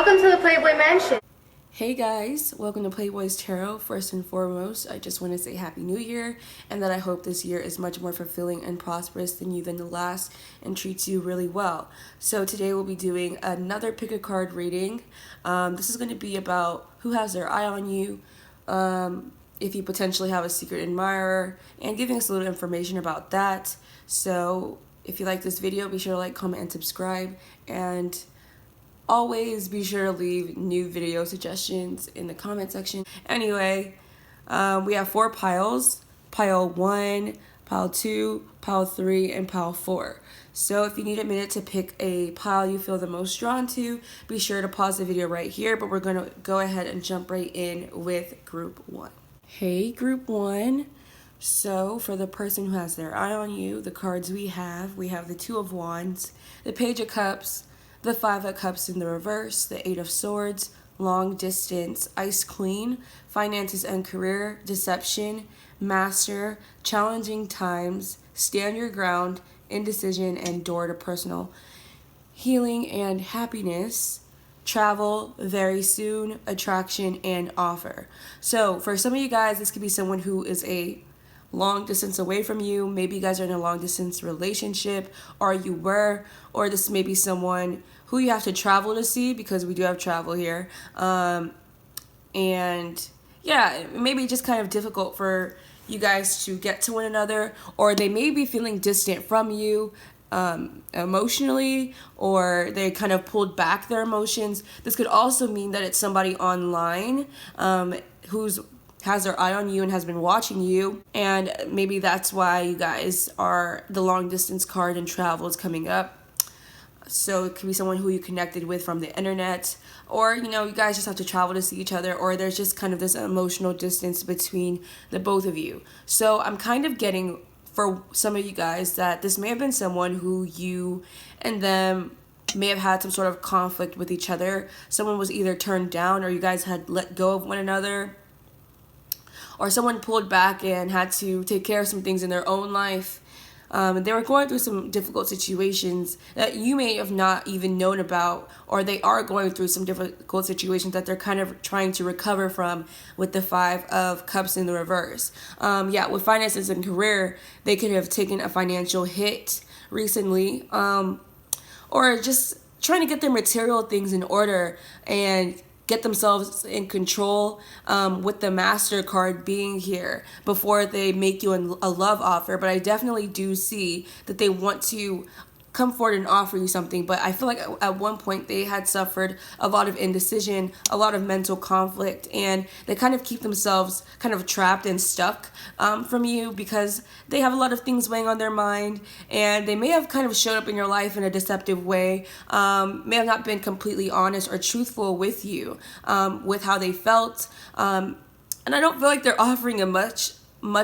Welcome to the Playboy Mansion. Hey guys, welcome to Playboy's Tarot. First and foremost, I just want to say Happy New Year and that I hope this year is much more fulfilling and prosperous than the last and treats you really well. So today we'll be doing another pick a card reading. This is going to be about who has their eye on you, if you potentially have a secret admirer, and giving us a little information about that. So if you like this video, be sure to like, comment, and subscribe, and always be sure to leave new video suggestions in the comment section. Anyway, we have 4 piles: pile 1, pile 2, pile 3, and pile 4. So if you need a minute to pick a pile you feel the most drawn to, be sure to pause the video right here, but we're going to go ahead and jump right in with group 1. Hey group 1. So for the person who has their eye on you, the cards we have the Two of Wands, the Page of Cups, the Five of Cups in the reverse, the Eight of Swords, long distance, Ice Queen, finances and career, deception, master, challenging times, stand your ground, indecision, and door to personal healing and happiness, travel, very soon, attraction, and offer. So for some of you guys, this could be someone who is a long distance away from you. Maybe you guys are in a long distance relationship, or you were, or this may be someone who you have to travel to see, because we do have travel here. And yeah, maybe just kind of difficult for you guys to get to one another, or they may be feeling distant from you emotionally, or they kind of pulled back their emotions. This could also mean that it's somebody online who's has their eye on you and has been watching you, and maybe that's why you guys are the long distance card and travel is coming up. So it could be someone who you connected with from the internet, or you guys just have to travel to see each other, or there's just kind of this emotional distance between the both of you. So I'm kind of getting, for some of you guys, that this may have been someone who you and them may have had some sort of conflict with each other. Someone was either turned down, or you guys had let go of one another, or someone pulled back and had to take care of some things in their own life. They were going through some difficult situations that you may have not even known about, or they are going through some difficult situations that they're kind of trying to recover from with the Five of Cups in the reverse. With finances and career, they could have taken a financial hit recently, or just trying to get their material things in order and get themselves in control, with the Master card being here before they make you a love offer. But I definitely do see that they want to come forward and offer you something, but I feel like at one point they had suffered a lot of indecision, a lot of mental conflict, and they kind of keep themselves kind of trapped and stuck from you, because they have a lot of things weighing on their mind, and they may have kind of showed up in your life in a deceptive way, may have not been completely honest or truthful with you, with how they felt, and I don't feel like they're offering a much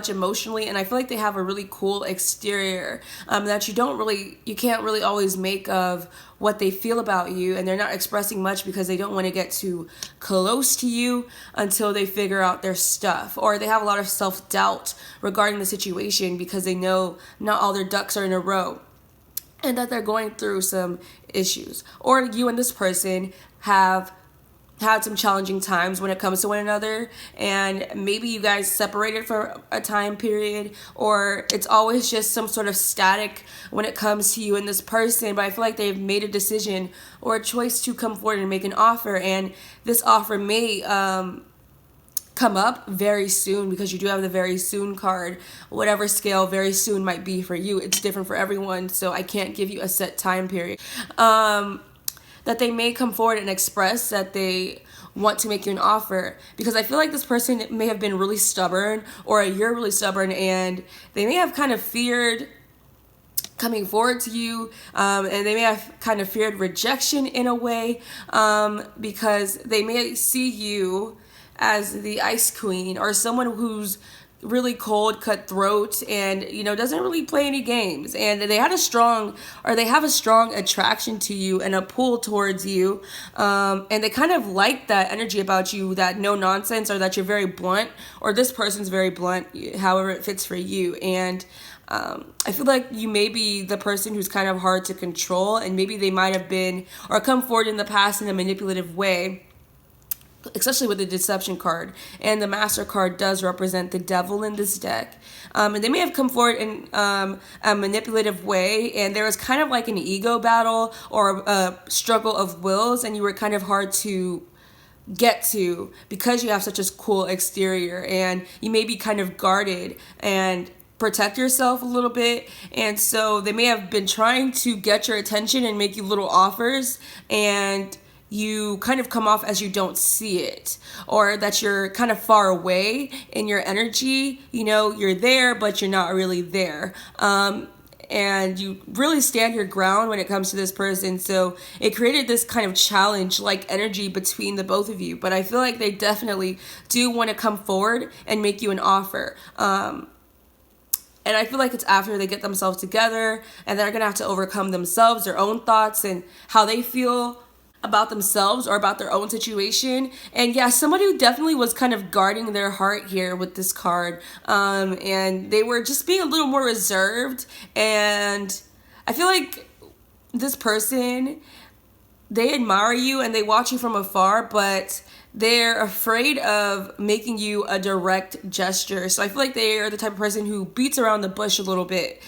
emotionally, and I feel like they have a really cool exterior that you can't really always make of what they feel about you, and they're not expressing much because they don't want to get too close to you until they figure out their stuff, or they have a lot of self-doubt regarding the situation because they know not all their ducks are in a row and that they're going through some issues, or you and this person have had some challenging times when it comes to one another, and maybe you guys separated for a time period, or it's always just some sort of static when it comes to you and this person. But I feel like they've made a decision or a choice to come forward and make an offer, and this offer may come up very soon, because you do have the very soon card. Whatever scale very soon might be for you, it's different for everyone, so I can't give you a set time period. That they may come forward and express that they want to make you an offer, because I feel like this person may have been really stubborn, or you're really stubborn, and they may have kind of feared coming forward to you, and they may have kind of feared rejection in a way, because they may see you as the Ice Queen, or someone who's really cold, cutthroat, and doesn't really play any games, and they have a strong attraction to you and a pull towards you, and they kind of like that energy about you, that no nonsense, or that you're very blunt, or this person's very blunt, however it fits for you. And I feel like you may be the person who's kind of hard to control, and maybe they might have been or come forward in the past in a manipulative way, especially with the deception card. And the master card does represent the devil in this deck. And they may have come forward in a manipulative way, and there was kind of like an ego battle or a struggle of wills, and you were kind of hard to get to because you have such a cool exterior, and you may be kind of guarded and protect yourself a little bit. And so they may have been trying to get your attention and make you little offers, and you kind of come off as you don't see it, or that you're kind of far away in your energy. You know, you're there, but you're not really there. And you really stand your ground when it comes to this person. So it created this kind of challenge like energy between the both of you. But I feel like they definitely do want to come forward and make you an offer. And I feel like it's after they get themselves together and they're going to have to overcome themselves, their own thoughts, and how they feel about themselves or about their own situation. And yeah, somebody who definitely was kind of guarding their heart here with this card. And they were just being a little more reserved. And I feel like this person, they admire you and they watch you from afar, but they're afraid of making you a direct gesture. So I feel like they are the type of person who beats around the bush a little bit.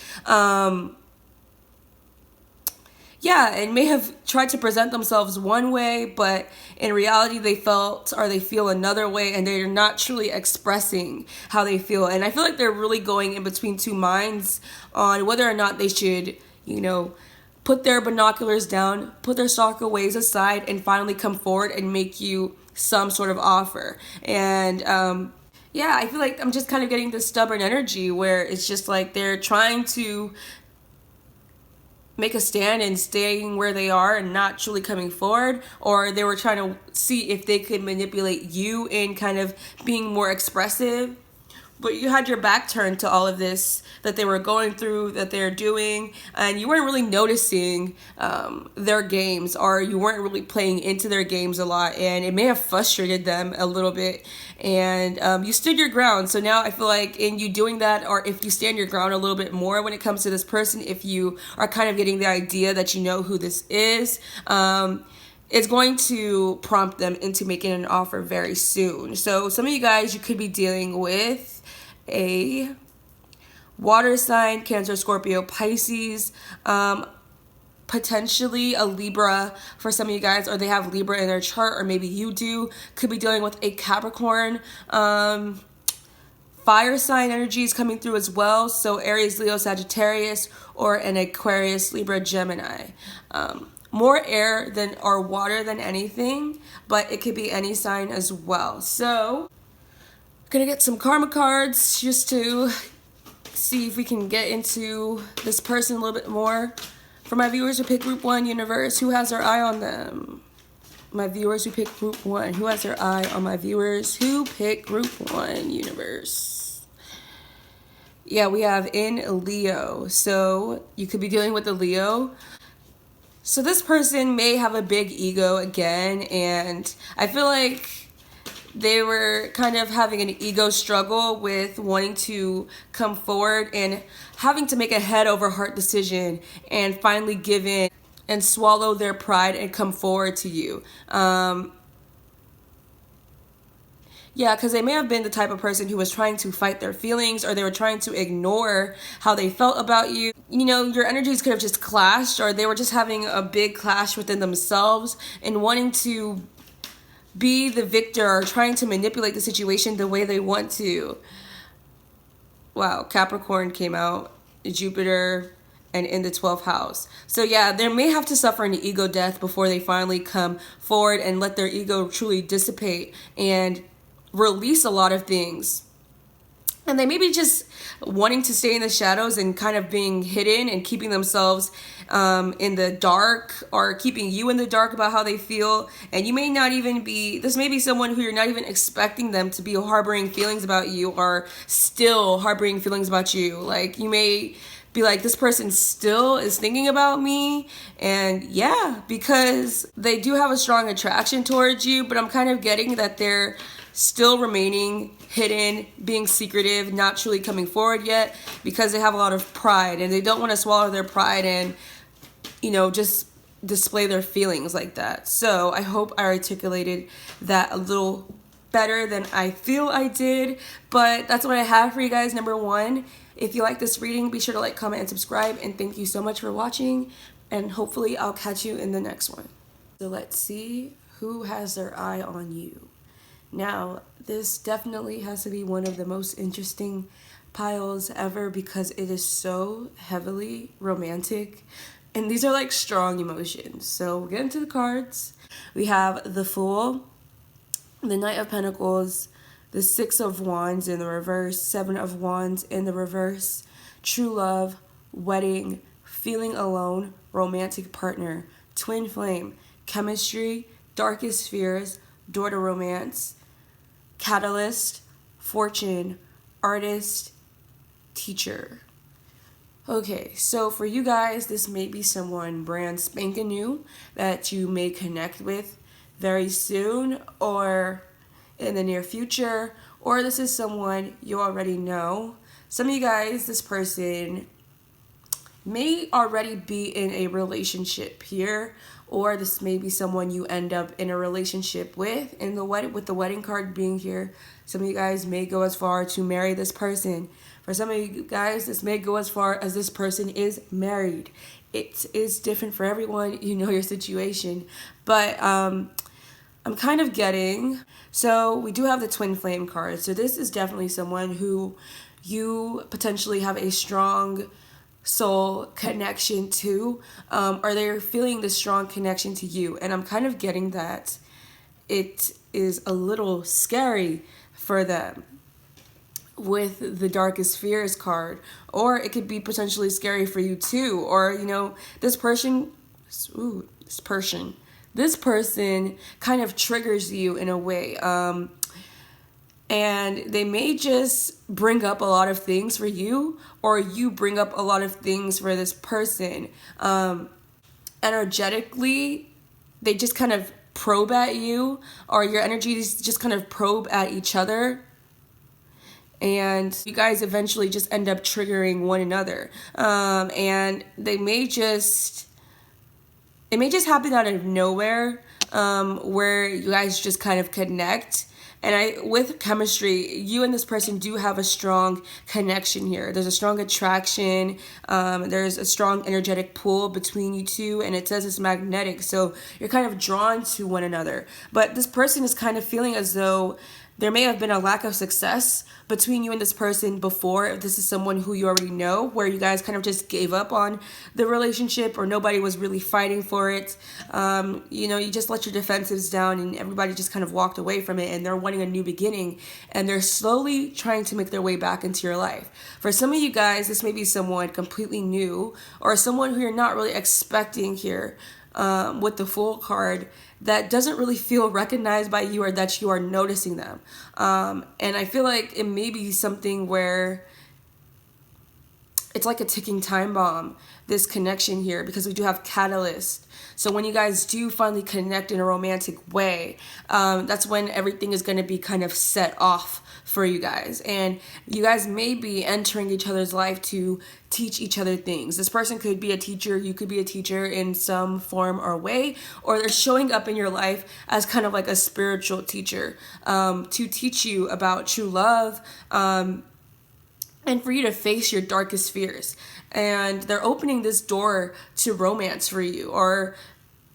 Yeah, and may have tried to present themselves one way, but in reality they felt or they feel another way, and they're not truly expressing how they feel. And I feel like they're really going in between two minds on whether or not they should, you know, put their binoculars down, put their stalker ways aside, and finally come forward and make you some sort of offer. And yeah, I feel like I'm just kind of getting this stubborn energy where it's just like they're trying to make a stand and staying where they are and not truly coming forward, or they were trying to see if they could manipulate you in kind of being more expressive. But you had your back turned to all of this that they were going through, that they're doing, and you weren't really noticing their games, or you weren't really playing into their games a lot, and it may have frustrated them a little bit. And you stood your ground. So now I feel like in you doing that, or if you stand your ground a little bit more when it comes to this person, if you are kind of getting the idea that you know who this is, it's going to prompt them into making an offer very soon. So some of you guys, you could be dealing with a water sign, Cancer, Scorpio, Pisces, potentially a Libra for some of you guys, or they have Libra in their chart, or maybe you do. Could be dealing with a Capricorn, fire sign energies coming through as well. So Aries, Leo, Sagittarius, or an Aquarius, Libra, Gemini. More air than or water than anything, but it could be any sign as well. So gonna get some karma cards just to see if we can get into this person a little bit more. For my viewers who pick group 1, universe, who has their eye on them? My viewers who pick group 1, who has their eye on my viewers who pick group 1, universe? Yeah, we have in Leo. So you could be dealing with a Leo. So this person may have a big ego again, and I feel like they were kind of having an ego struggle with wanting to come forward and having to make a head over heart decision and finally give in and swallow their pride and come forward to you. Yeah, because they may have been the type of person who was trying to fight their feelings, or they were trying to ignore how they felt about you. You know, your energies could have just clashed, or they were just having a big clash within themselves and wanting to be the victor or trying to manipulate the situation the way they want to. Wow, Capricorn came out, Jupiter, and in the 12th house. So yeah, they may have to suffer an ego death before they finally come forward and let their ego truly dissipate and release a lot of things. And they may be just wanting to stay in the shadows and kind of being hidden and keeping themselves in the dark, or keeping you in the dark about how they feel. And you may not even be, this may be someone who you're not even expecting them to be harboring feelings about you, or still harboring feelings about you. Like, you may be like, this person still is thinking about me. And yeah, because they do have a strong attraction towards you, but I'm kind of getting that they're still remaining hidden, being secretive, not truly coming forward yet, because they have a lot of pride and they don't want to swallow their pride and, just display their feelings like that. So I hope I articulated that a little better than I feel I did, but that's what I have for you guys. Number one, if you like this reading, be sure to like, comment, and subscribe, and thank you so much for watching, and hopefully I'll catch you in the next one. So let's see who has their eye on you. Now, this definitely has to be one of the most interesting piles ever because it is so heavily romantic, and these are like strong emotions. So we'll get into the cards. We have the Fool, the Knight of Pentacles, the Six of Wands in the reverse, Seven of Wands in the reverse, True Love, Wedding, Feeling Alone, Romantic Partner, Twin Flame, Chemistry, Darkest Fears, Door to Romance, Catalyst, Fortune, Artist, Teacher. Okay, so for you guys, this may be someone brand spanking new that you may connect with very soon or in the near future, or this is someone you already know. Some of you guys, this person may already be in a relationship here, or this may be someone you end up in a relationship with. In the wedding card being here, some of you guys may go as far to marry this person. For some of you guys, this may go as far as this person is married. It is different for everyone. You know your situation, but I'm kind of getting, so we do have the Twin Flame card. So this is definitely someone who you potentially have a strong soul connection to, or they're feeling this strong connection to you. And I'm kind of getting that it is a little scary for them with the Darkest Fears card, or it could be potentially scary for you too, or this person kind of triggers you in a way, and they may just bring up a lot of things for you, or you bring up a lot of things for this person. Energetically, they just kind of probe at you, or your energies just kind of probe at each other, and you guys eventually just end up triggering one another. And it may just happen out of nowhere, where you guys just kind of connect. And with chemistry, you and this person do have a strong connection here. There's a strong attraction. There's a strong energetic pull between you two, and it says it's magnetic. So you're kind of drawn to one another. But this person is kind of feeling as though there may have been a lack of success between you and this person before, if this is someone who you already know, where you guys kind of just gave up on the relationship, or nobody was really fighting for it. You just let your defensives down and everybody just kind of walked away from it, and they're wanting a new beginning, and they're slowly trying to make their way back into your life. For some of you guys, this may be someone completely new, or someone who you're not really expecting here, with the Fool card, that doesn't really feel recognized by you, or that you are noticing them. And I feel like it may be something where it's like a ticking time bomb, this connection here, because we do have Catalyst. So when you guys do finally connect in a romantic way, that's when everything is going to be kind of set off for you guys. And you guys may be entering each other's life to teach each other things. This person could be a teacher, you could be a teacher in some form or way, or they're showing up in your life as kind of like a spiritual teacher, to teach you about true love, and for you to face your darkest fears. And they're opening this door to romance for you, or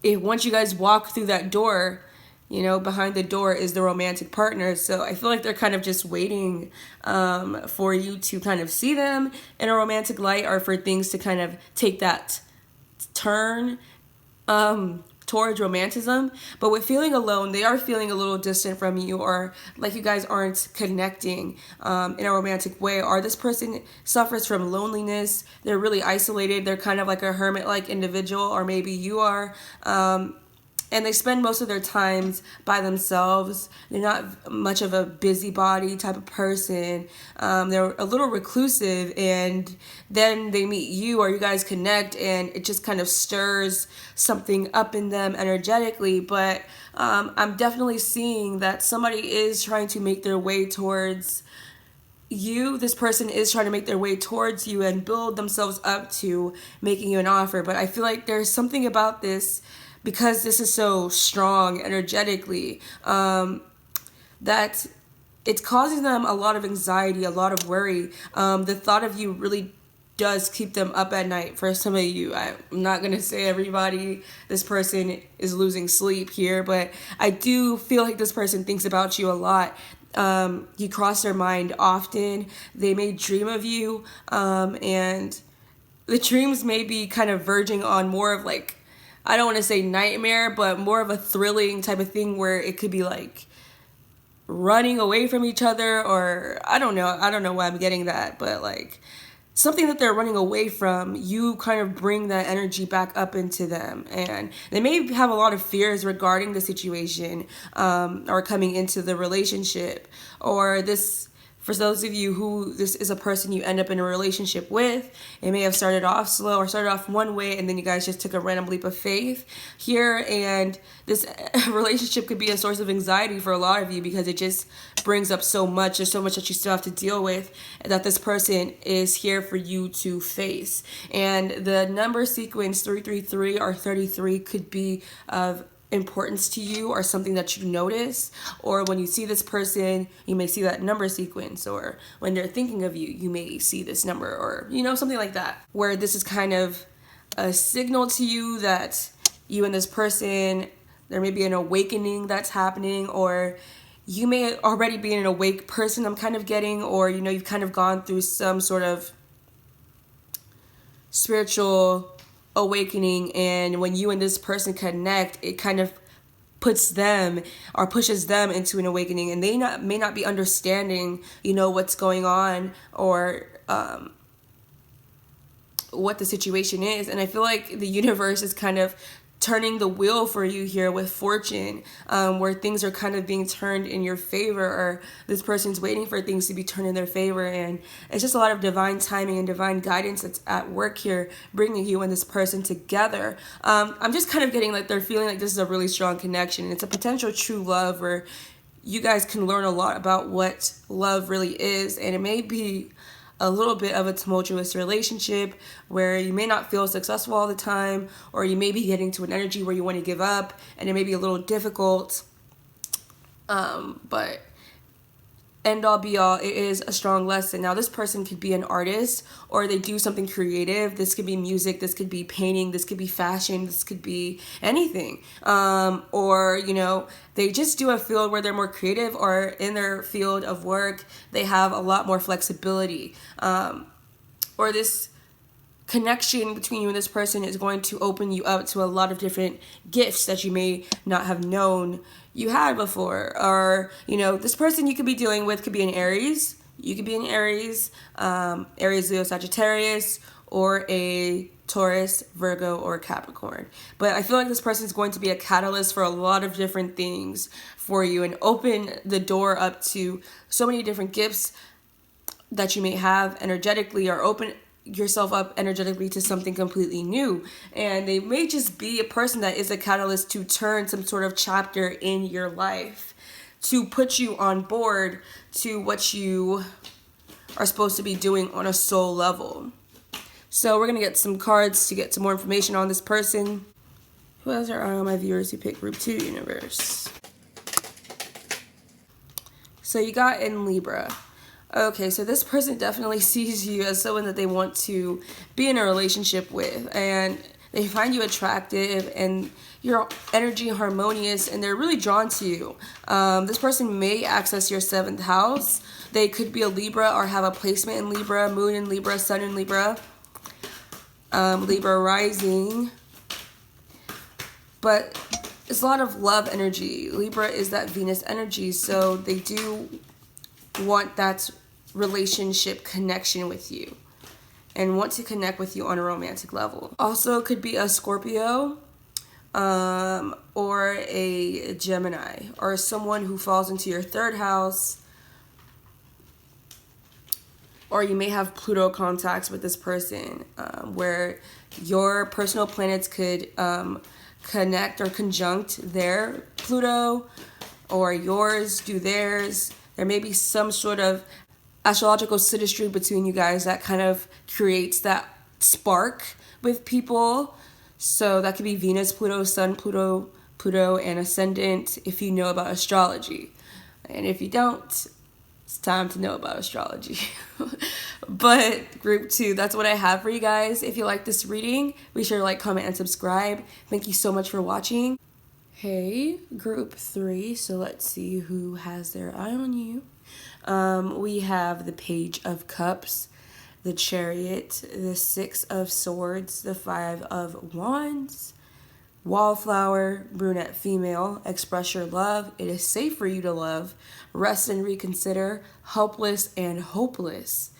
once you guys walk through that door, behind the door is the romantic partner. So I feel like they're kind of just waiting for you to kind of see them in a romantic light, or for things to kind of take that turn towards romanticism. But with Feeling Alone, they are feeling a little distant from you, or like you guys aren't connecting in a romantic way, or this person suffers from loneliness. They're really isolated. They're kind of like a hermit-like individual, or maybe you are. and they spend most of their times by themselves. They're not much of a busybody type of person. They're a little reclusive, and then they meet you, or you guys connect, and it just kind of stirs something up in them energetically. But I'm definitely seeing that somebody is trying to make their way towards you. This person is trying to make their way towards you and build themselves up to making you an offer. But I feel like there's something about this, because this is so strong energetically, that it's causing them a lot of anxiety, a lot of worry. The thought of you really does keep them up at night. For some of you, I'm not going to say everybody, this person is losing sleep here, but I do feel like this person thinks about you a lot. You cross their mind often. They may dream of you, and the dreams may be kind of verging on more of like, I don't want to say nightmare, but more of a thrilling type of thing, where it could be like running away from each other, or I don't know why I'm getting that, but like something that they're running away from, you kind of bring that energy back up into them. And they may have a lot of fears regarding the situation, or coming into the relationship, or this, for those of you who this is a person you end up in a relationship with, it may have started off slow or started off one way, and then you guys just took a random leap of faith here. And this relationship could be a source of anxiety for a lot of you, because it just brings up so much. There's so much that you still have to deal with, that this person is here for you to face. And the number sequence 333 or 33 could be of importance to you, or something that you notice, or when you see this person, you may see that number sequence, or when they're thinking of you, you may see this number, or something like that, where this is kind of a signal to you that you and this person, there may be an awakening that's happening, or you may already be an awake person, I'm kind of getting, or you've kind of gone through some sort of spiritual awakening, and when you and this person connect, it kind of puts them or pushes them into an awakening, and they may not be understanding what's going on, or what the situation is. And I feel like the universe is kind of turning the wheel for you here with fortune, where things are kind of being turned in your favor, or this person's waiting for things to be turned in their favor. And it's just a lot of divine timing and divine guidance that's at work here, bringing you and this person together. I'm just kind of getting like they're feeling like this is a really strong connection, and it's a potential true love, where you guys can learn a lot about what love really is. And it may be a little bit of a tumultuous relationship, where you may not feel successful all the time, or you may be getting to an energy where you want to give up, and it may be a little difficult. But end all be all, it is a strong lesson. Now, this person could be an artist, or they do something creative. This could be music, this could be painting, this could be fashion, this could be anything. Or, they just do a field where they're more creative, or in their field of work, they have a lot more flexibility. Or this connection between you and this person is going to open you up to a lot of different gifts that you may not have known you had before. Or this person you could be dealing with could be an Aries. You could be an Aries, Leo, Sagittarius, or a Taurus, Virgo, or Capricorn. But I feel like this person is going to be a catalyst for a lot of different things for you, and open the door up to so many different gifts that you may have energetically, or open yourself up energetically to something completely new. And they may just be a person that is a catalyst to turn some sort of chapter in your life, to put you on board to what you are supposed to be doing on a soul level. So we're going to get some cards to get some more information on this person. Who else are my viewers who pick Group 2 Universe? So you got in Libra. Okay, so this person definitely sees you as someone that they want to be in a relationship with, and they find you attractive, and your energy harmonious, and they're really drawn to you. This person may access your 7th house. They could be a Libra, or have a placement in Libra, moon in Libra, sun in Libra, Libra rising. But it's a lot of love energy. Libra is that Venus energy, so they do want that relationship connection with you, and want to connect with you on a romantic level. Also, could be a Scorpio, or a Gemini, or someone who falls into your third house, or you may have Pluto contacts with this person, where your personal planets could connect or conjunct their Pluto, or yours do theirs. There may be some sort of astrological synastry between you guys that kind of creates that spark with people. So that could be Venus, Pluto, Sun, Pluto, and Ascendant if you know about astrology. And if you don't, it's time to know about astrology. But group 2, that's what I have for you guys. If you like this reading, be sure to like, comment, and subscribe. Thank you so much for watching. Hey, group 3, so let's see who has their eye on you. We have the Page of Cups, the Chariot, the 6 of Swords, the 5 of Wands, Wallflower, brunette female, express your love, it is safe for you to love, rest and reconsider, helpless and hopeless,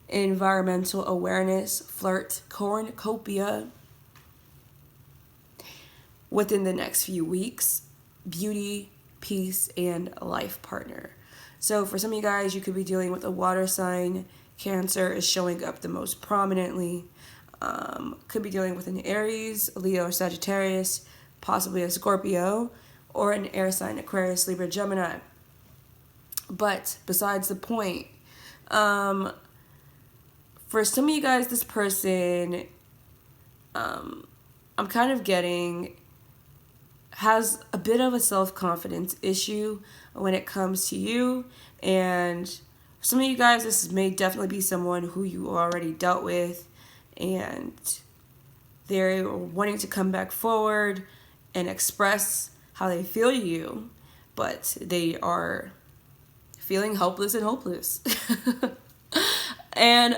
environmental awareness, flirt, cornucopia, within the next few weeks, beauty, peace, and a life partner. So for some of you guys, you could be dealing with a water sign. Cancer is showing up the most prominently. Could be dealing with an Aries, Leo, or Sagittarius, possibly a Scorpio, or an air sign, Aquarius, Libra, Gemini. But besides the point, for some of you guys, this person, I'm kind of getting, has a bit of a self-confidence issue when it comes to you. And for some of you guys, this may definitely be someone who you already dealt with, and they're wanting to come back forward and express how they feel to you, but they are feeling helpless and hopeless. And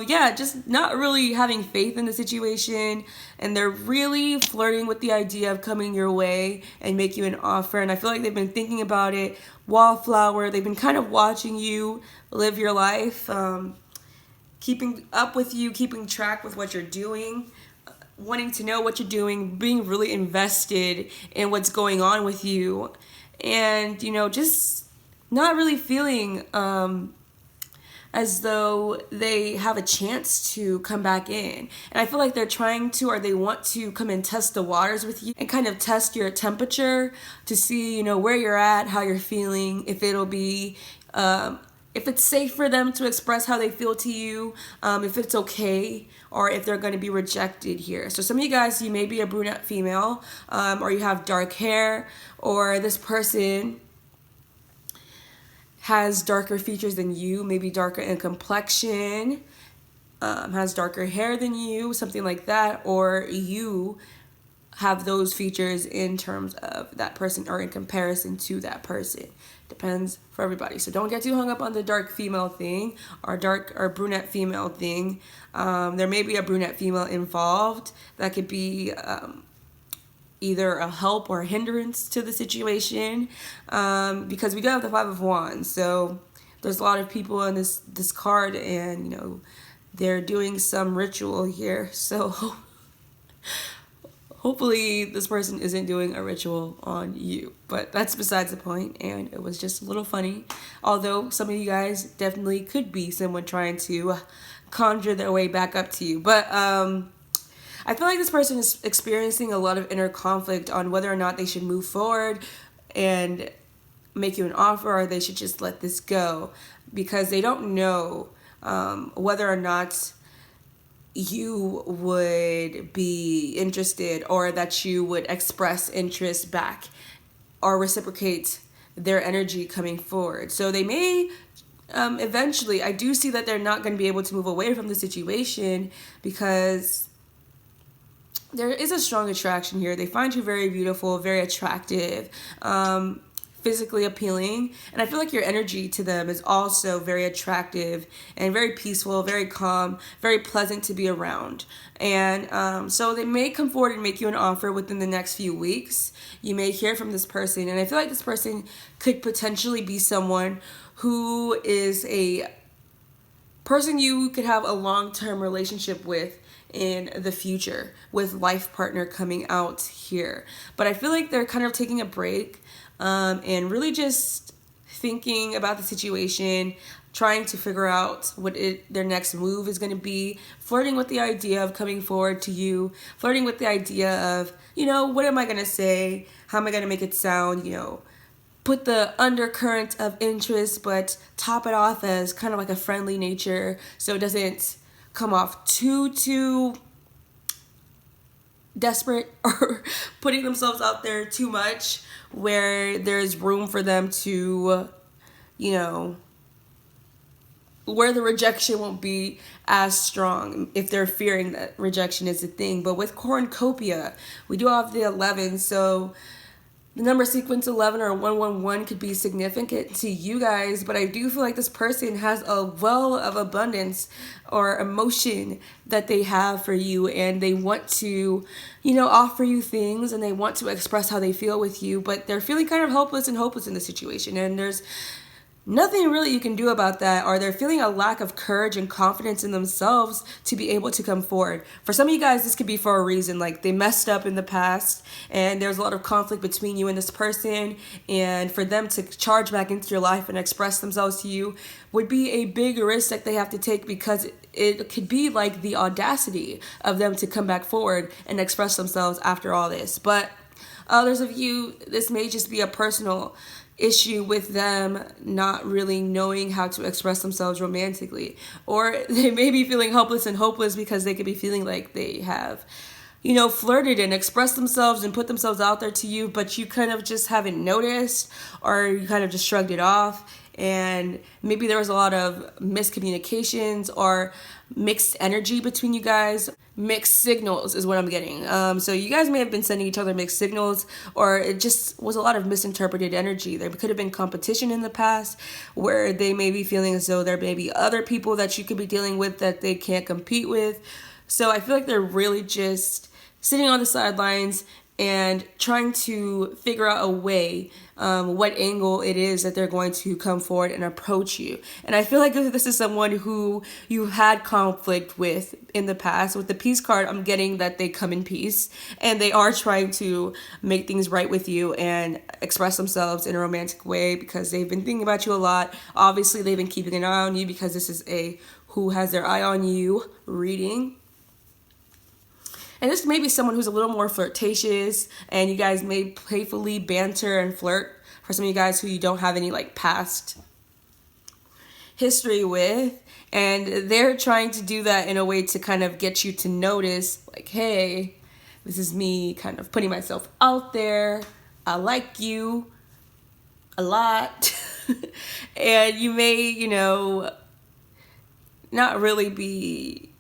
yeah, just not really having faith in the situation, and they're really flirting with the idea of coming your way and make you an offer. And I feel like they've been thinking about it. Wallflower, they've been kind of watching you live your life, keeping up with you, keeping track with what you're doing, wanting to know what you're doing, being really invested in what's going on with you, and just not really feeling as though they have a chance to come back in. And I feel like they're trying to, or they want to come and test the waters with you and kind of test your temperature to see, where you're at, how you're feeling, if it'll be, if it's safe for them to express how they feel to you, if it's okay, or if they're going to be rejected here. So some of you guys, you may be a brunette female, or you have dark hair, or this person has darker features than you, maybe darker in complexion, has darker hair than you, something like that, or you have those features in terms of that person or in comparison to that person. Depends for everybody. So don't get too hung up on the dark female thing or dark or brunette female thing. There may be a brunette female involved that could be either a help or a hindrance to the situation, because we do have the 5 of Wands. So there's a lot of people in this card, and they're doing some ritual here. So hopefully this person isn't doing a ritual on you, but that's besides the point, and it was just a little funny. Although some of you guys definitely could be someone trying to conjure their way back up to you. But I feel like this person is experiencing a lot of inner conflict on whether or not they should move forward and make you an offer, or they should just let this go, because they don't know whether or not you would be interested, or that you would express interest back or reciprocate their energy coming forward. So they may eventually, I do see that they're not going to be able to move away from the situation, because there is a strong attraction here. They find you very beautiful, very attractive, physically appealing, and I feel like your energy to them is also very attractive and very peaceful, very calm, very pleasant to be around. And so they may come forward and make you an offer within the next few weeks. You may hear from this person, and I feel like this person could potentially be someone who is a person you could have a long-term relationship with in the future with life partner coming out here. But I feel like they're kind of taking a break and really just thinking about the situation, trying to figure out what their next move is going to be, flirting with the idea of coming forward to you, flirting with the idea of, what am I going to say? How am I going to make it sound? Put the undercurrent of interest, but top it off as kind of like a friendly nature so it doesn't come off too desperate or putting themselves out there too much where there's room for them to, where the rejection won't be as strong if they're fearing that rejection is a thing. But with cornucopia, we do have the 11, so the number sequence 11 or 111 could be significant to you guys, but I do feel like this person has a well of abundance or emotion that they have for you, and they want to, offer you things, and they want to express how they feel with you, but they're feeling kind of helpless and hopeless in the situation, and there's nothing really you can do about that, or they're feeling a lack of courage and confidence in themselves to be able to come forward. For some of you guys, this could be for a reason, like they messed up in the past and there's a lot of conflict between you and this person, and for them to charge back into your life and express themselves to you would be a big risk that they have to take, because it could be like the audacity of them to come back forward and express themselves after all this. But others of you, this may just be a personal issue with them not really knowing how to express themselves romantically, or they may be feeling helpless and hopeless because they could be feeling like they have flirted and expressed themselves and put themselves out there to you, but you kind of just haven't noticed, or you kind of just shrugged it off, and maybe there was a lot of miscommunications or mixed energy between you guys. Mixed signals is what I'm getting. So you guys may have been sending each other mixed signals, or it just was a lot of misinterpreted energy. There could have been competition in the past where they may be feeling as though there may be other people that you could be dealing with that they can't compete with. So I feel like they're really just sitting on the sidelines and trying to figure out a way, what angle it is that they're going to come forward and approach you. And I feel like if this is someone who you had conflict with in the past, with the peace card, I'm getting that they come in peace and they are trying to make things right with you and express themselves in a romantic way, because they've been thinking about you a lot. Obviously, they've been keeping an eye on you, because this is a who has their eye on you reading. And this may be someone who's a little more flirtatious, and you guys may playfully banter and flirt. For some of you guys who you don't have any past history with, and they're trying to do that in a way to kind of get you to notice, hey, this is me kind of putting myself out there. I like you a lot. And you may, not really be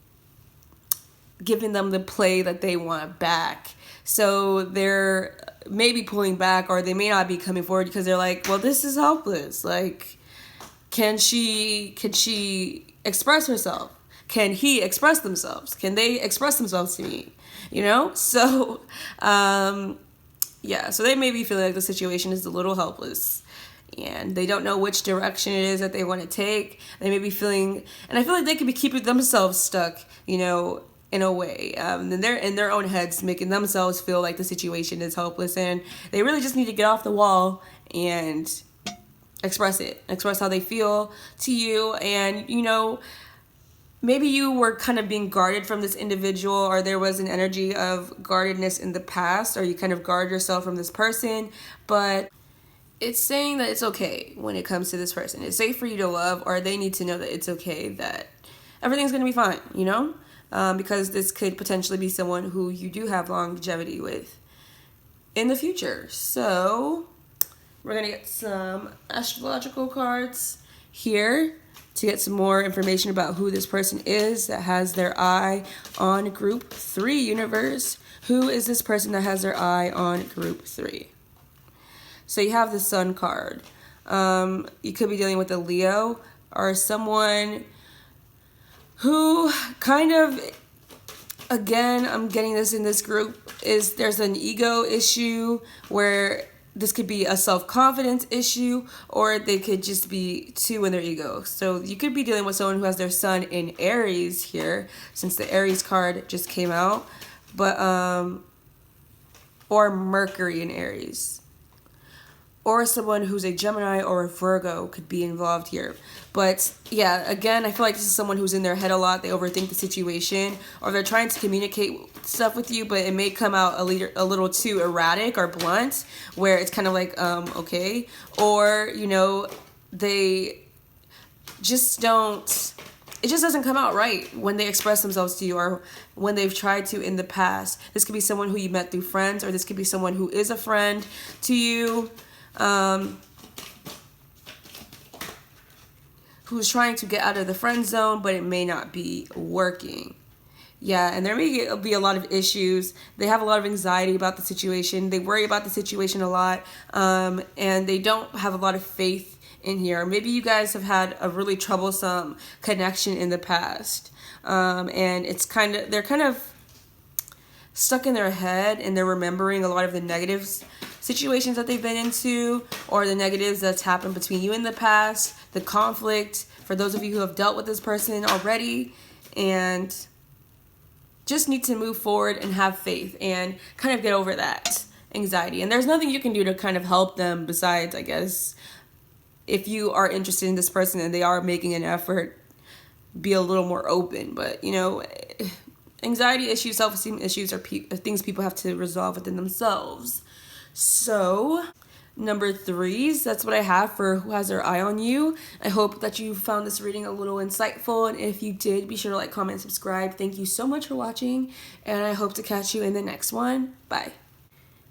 giving them the play that they want back. So they're maybe pulling back, or they may not be coming forward because they're like, well, this is helpless. Can she express herself? Can he express themselves? Can they express themselves to me? So, so they may be feeling like the situation is a little helpless, and they don't know which direction it is that they want to take. They may be feeling, and I feel like they could be keeping themselves stuck, in a way. And they're in their own heads making themselves feel like the situation is hopeless, and they really just need to get off the wall and express how they feel to you. And maybe you were kind of being guarded from this individual, or there was an energy of guardedness in the past, or you kind of guard yourself from this person, but it's saying that it's okay when it comes to this person. It's safe for you to love, or they need to know that it's okay, that everything's going to be fine, because this could potentially be someone who you do have longevity with in the future. So we're going to get some astrological cards here to get some more information about who this person is that has their eye on group 3, universe. Who is this person that has their eye on group 3? So you have the Sun card. You could be dealing with a Leo, or someone who kind of, again, I'm getting this in this group, is there's an ego issue where this could be a self-confidence issue, or they could just be too in their ego. So you could be dealing with someone who has their sun in Aries here, since the Aries card just came out, but or Mercury in Aries, or someone who's a Gemini or a Virgo could be involved here. But yeah, again, I feel like this is someone who's in their head a lot. They overthink the situation, or they're trying to communicate stuff with you, but it may come out a little too erratic or blunt, where it's kind of like, okay. Or, you know, they just don't, it just doesn't come out right when they express themselves to you, or when they've tried to in the past. This could be someone who you met through friends, or this could be someone who is a friend to you, who's trying to get out of the friend zone, but it may not be working. Yeah, and there may be a lot of issues. They have a lot of anxiety about the situation. They worry about the situation a lot, and they don't have a lot of faith in here. Maybe you guys have had a really troublesome connection in the past, and it's they're kind of stuck in their head, and they're remembering a lot of the negatives situations that they've been into, or the negatives that's happened between you in the past, the conflict, for those of you who have dealt with this person already, and just need to move forward and have faith and kind of get over that anxiety. And there's nothing you can do to kind of help them besides, I guess, if you are interested in this person and they are making an effort, be a little more open. But, you know, anxiety issues, self-esteem issues are things people have to resolve within themselves. So, number 3s, that's what I have for who has their eye on you. I hope that you found this reading a little insightful, and if you did, be sure to like, comment, and subscribe. Thank you so much for watching, and I hope to catch you in the next one. Bye.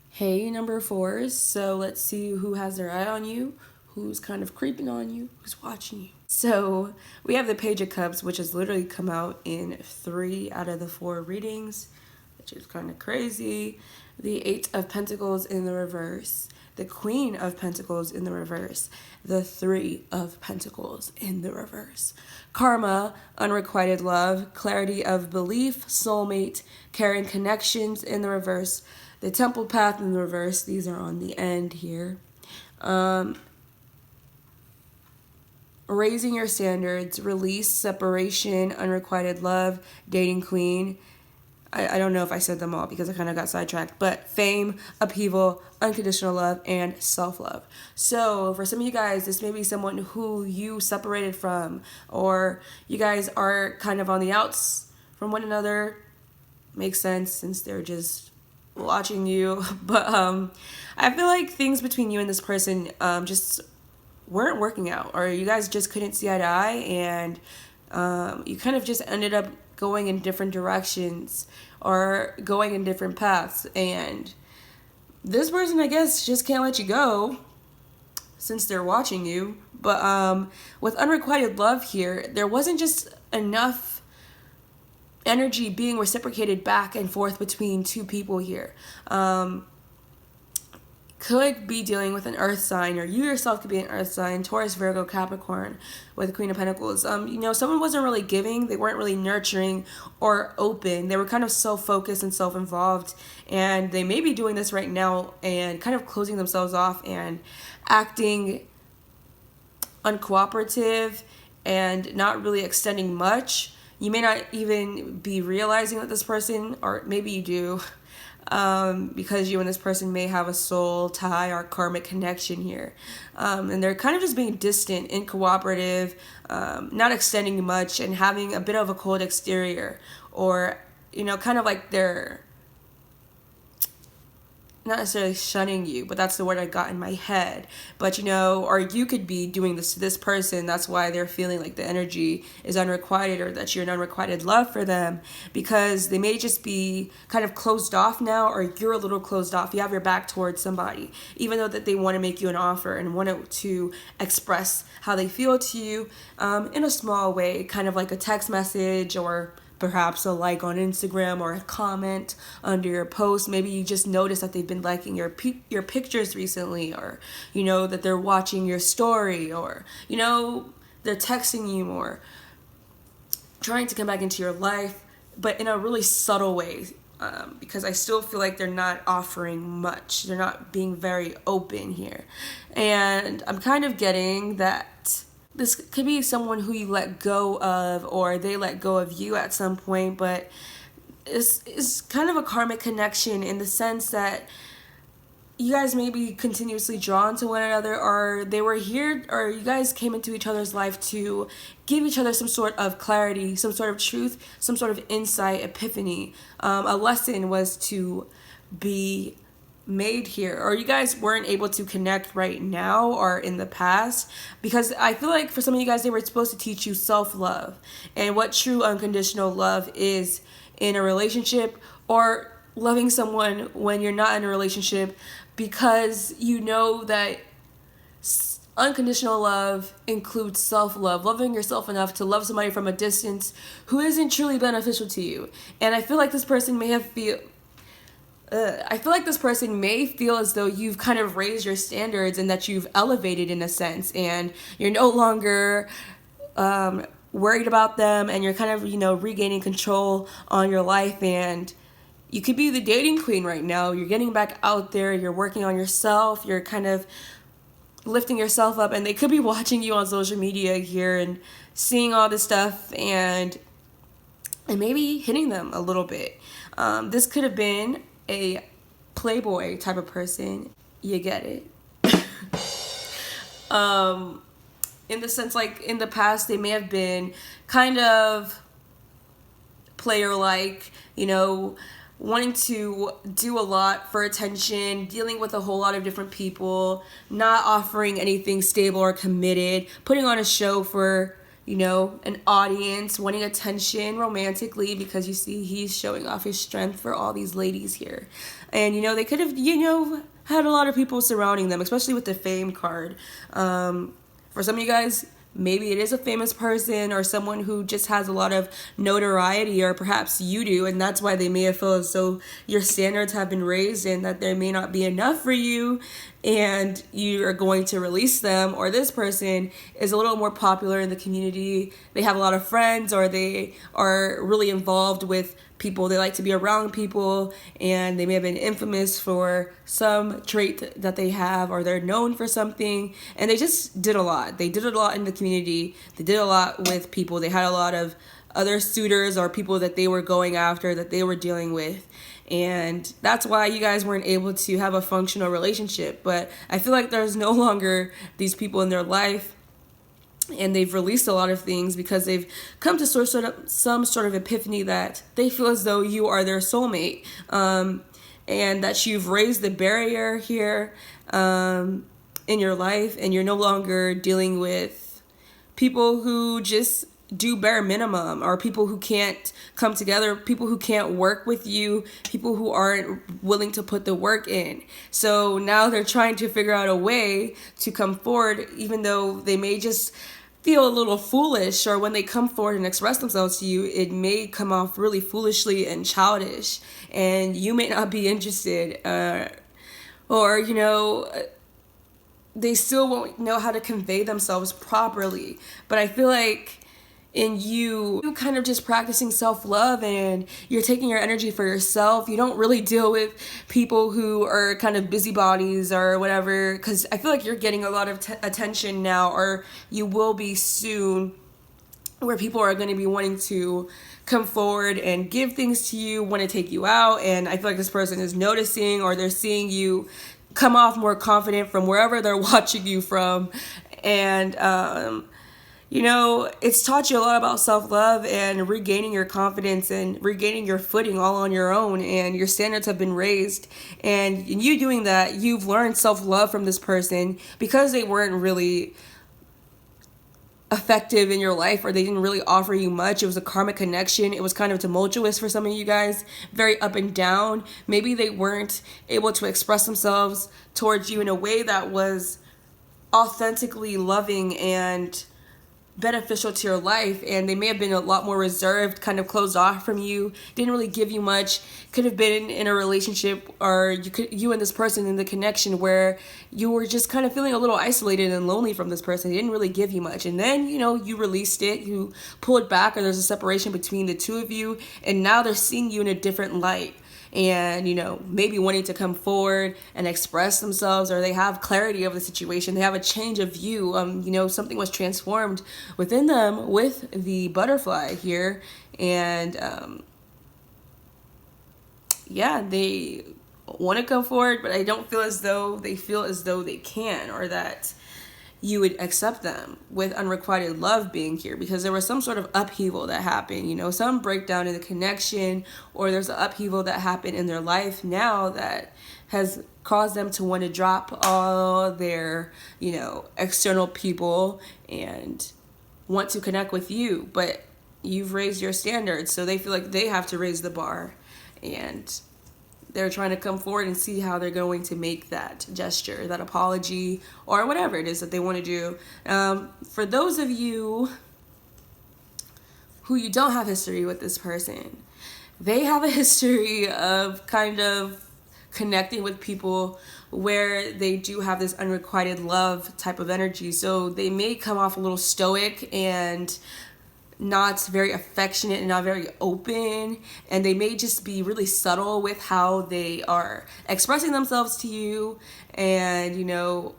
Hey, number 4s, so let's see who has their eye on you, who's kind of creeping on you, who's watching you. So, we have the Page of Cups, which has literally come out in 3 out of the 4 readings, which is kind of crazy. The 8 of Pentacles in the reverse, the Queen of Pentacles in the reverse, the 3 of Pentacles in the reverse. Karma, unrequited love, clarity of belief, soulmate, caring connections in the reverse, the Temple Path in the reverse. These are on the end here. Raising your standards, release, separation, unrequited love, dating queen. I don't know if I said them all because I kind of got sidetracked, but fame, upheaval, unconditional love, and self-love. So for some of you guys, this may be someone who you separated from, or you guys are kind of on the outs from one another. Makes sense since they're just watching you. But I feel like things between you and this person just weren't working out, or you guys just couldn't see eye to eye, and you kind of just ended up going in different directions or going in different paths, and this person, I guess, just can't let you go since they're watching you. But with unrequited love here, there wasn't just enough energy being reciprocated back and forth between two people here. Could be dealing with an earth sign, or you yourself could be an earth sign, Taurus, Virgo, Capricorn, with the Queen of Pentacles. You know, someone wasn't really giving, they weren't really nurturing or open. They were kind of self-focused and self-involved, and they may be doing this right now and kind of closing themselves off and acting uncooperative and not really extending much. You may not even be realizing that this person, or maybe you do, because you and this person may have a soul tie or karmic connection here. And they're kind of just being distant, uncooperative, not extending much, and having a bit of a cold exterior. Or, you know, kind of like they're not necessarily shunning you, but that's the word I got in my head. But, you know, or you could be doing this to this person. That's why they're feeling like the energy is unrequited, or that you're an unrequited love for them, because they may just be kind of closed off now, or you're a little closed off. You have your back towards somebody, even though that they want to make you an offer and want to express how they feel to you in a small way, kind of like a text message, or perhaps a like on Instagram, or a comment under your post. Maybe you just notice that they've been liking your pictures recently, or, you know, that they're watching your story, or, you know, they're texting you more, trying to come back into your life, but in a really subtle way. because I still feel like they're not offering much. They're not being very open here. And I'm kind of getting that this could be someone who you let go of, or they let go of you at some point, but it's kind of a karmic connection in the sense that you guys may be continuously drawn to one another, or they were here, or you guys came into each other's life to give each other some sort of clarity, some sort of truth, some sort of insight, epiphany. A lesson was to be made here, or you guys weren't able to connect right now or in the past, because I feel like for some of you guys, they were supposed to teach you self-love and what true unconditional love is in a relationship, or loving someone when you're not in a relationship, because you know that unconditional love includes self-love, loving yourself enough to love somebody from a distance who isn't truly beneficial to you. And I feel like this person may feel as though you've kind of raised your standards and that you've elevated in a sense, and you're no longer worried about them, and you're kind of, regaining control on your life. And you could be the dating queen right now. You're getting back out there. You're working on yourself. You're kind of lifting yourself up. And they could be watching you on social media here and seeing all this stuff and maybe hitting them a little bit. This could have been a playboy type of person. You get it? In the sense, like, in the past, they may have been kind of player-like, wanting to do a lot for attention, dealing with a whole lot of different people, not offering anything stable or committed, putting on a show for, an audience, wanting attention romantically, because you see he's showing off his strength for all these ladies here. And, they could have, had a lot of people surrounding them, especially with the fame card. For some of you guys, maybe it is a famous person or someone who just has a lot of notoriety, or perhaps you do, and that's why they may have felt as though your standards have been raised and that there may not be enough for you, and you are going to release them. Or this person is a little more popular in the community. They have a lot of friends, or they are really involved with people. They like to be around people, and they may have been infamous for some trait that they have, or they're known for something, and they just did a lot. They did a lot in the community. They did a lot with people. They had a lot of other suitors or people that they were going after, that they were dealing with. And that's why you guys weren't able to have a functional relationship. But I feel like there's no longer these people in their life, and they've released a lot of things because they've come to some sort of epiphany that they feel as though you are their soulmate, and that you've raised the barrier here in your life, and you're no longer dealing with people who just do bare minimum, or people who can't come together, people who can't work with you, people who aren't willing to put the work in. So now they're trying to figure out a way to come forward, even though they may just feel a little foolish, or when they come forward and express themselves to you, it may come off really foolishly and childish, and you may not be interested, or they still won't know how to convey themselves properly. But I feel like in you kind of just practicing self-love, and you're taking your energy for yourself. You don't really deal with people who are kind of busybodies or whatever, because I feel like you're getting a lot of attention now, or you will be soon, where people are going to be wanting to come forward and give things to you, want to take you out. And I feel like this person is noticing, or they're seeing you come off more confident from wherever they're watching you from. And it's taught you a lot about self-love and regaining your confidence and regaining your footing all on your own, and your standards have been raised. And in you doing that, you've learned self-love from this person, because they weren't really effective in your life, or they didn't really offer you much. It was a karmic connection. It was kind of tumultuous for some of you guys, very up and down. Maybe they weren't able to express themselves towards you in a way that was authentically loving and beneficial to your life, and they may have been a lot more reserved, kind of closed off from you, didn't really give you much. Could have been in a relationship, or you and this person in the connection, where you were just kind of feeling a little isolated and lonely from this person. They didn't really give you much, and then you released it, you pulled back, or there's a separation between the two of you, and now they're seeing you in a different light. and, you know, maybe wanting to come forward and express themselves, or they have clarity of the situation. They have a change of view. You know, something was transformed within them with the butterfly here. And, yeah, they want to come forward, but I don't feel as though they feel as though they can, or that you would accept them with unrequited love being here, because there was some sort of upheaval that happened, you know, some breakdown in the connection, or there's an upheaval that happened in their life now that has caused them to want to drop all their, you know, external people and want to connect with you. But you've raised your standards, so they feel like they have to raise the bar, and they're trying to come forward and see how they're going to make that gesture, that apology, or whatever it is that they want to do. For those of you who you don't have history with this person, they have a history of kind of connecting with people where they do have this unrequited love type of energy. So they may come off a little stoic and not very affectionate and not very open, and they may just be really subtle with how they are expressing themselves to you, and, you know,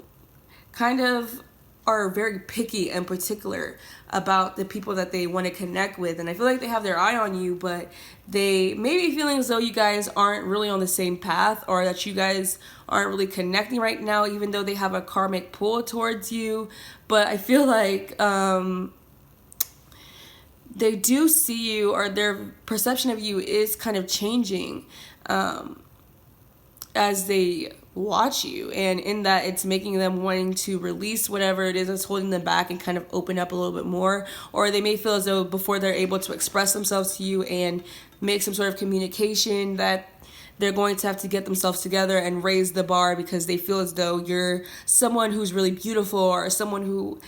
kind of are very picky and particular about the people that they want to connect with. And I feel like they have their eye on you, but they may be feeling as though you guys aren't really on the same path, or that you guys aren't really connecting right now, even though they have a karmic pull towards you. But I feel like they do see you, or their perception of you is kind of changing as they watch you, and in that it's making them wanting to release whatever it is that's holding them back and kind of open up a little bit more. Or they may feel as though before they're able to express themselves to you and make some sort of communication, that they're going to have to get themselves together and raise the bar, because they feel as though you're someone who's really beautiful, or someone who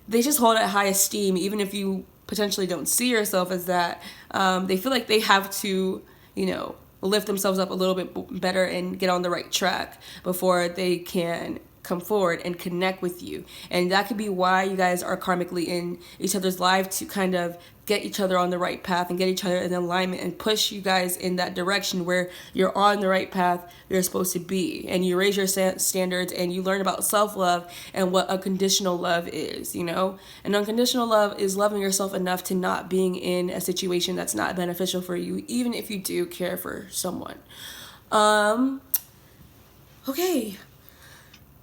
they just hold at high esteem, even if you potentially don't see yourself as that. They feel like they have to, you know, lift themselves up a little bit better and get on the right track before they can come forward and connect with you. And that could be why you guys are karmically in each other's life, to kind of get each other on the right path and get each other in alignment and push you guys in that direction where you're on the right path you're supposed to be. And you raise your standards, and you learn about self-love and what unconditional love is, you know. And unconditional love is loving yourself enough to not being in a situation that's not beneficial for you, even if you do care for someone. Okay,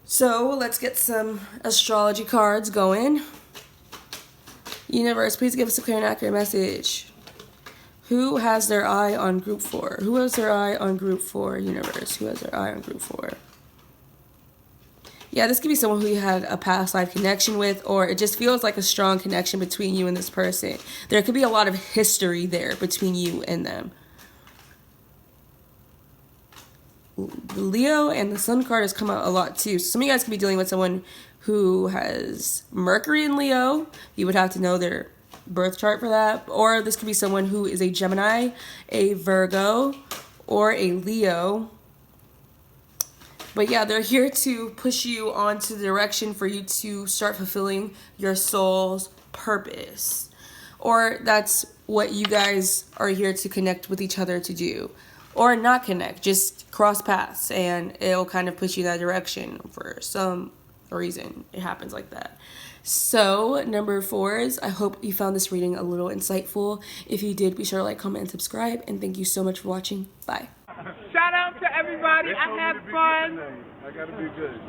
so let's get some astrology cards going. Universe, please give us a clear and accurate message. Who has their eye on group 4? Who has their eye on group 4, universe? Who has their eye on group 4? Yeah, this could be someone who you had a past life connection with, or it just feels like a strong connection between you and this person. There could be a lot of history there between you and them. The Leo and the Sun card has come out a lot too. So some of you guys could be dealing with someone who has Mercury in Leo. You would have to know their birth chart for that. Or this could be someone who is a Gemini, a Virgo, or a Leo. But yeah, they're here to push you onto the direction for you to start fulfilling your soul's purpose. Or that's what you guys are here to connect with each other to do. Or not connect, just cross paths, and it'll kind of push you that direction for some reason. It happens like that. So, number 4s, I hope you found this reading a little insightful. If you did, be sure to like, comment, and subscribe. And thank you so much for watching. Bye. Shout out to everybody. I had fun. I gotta be good.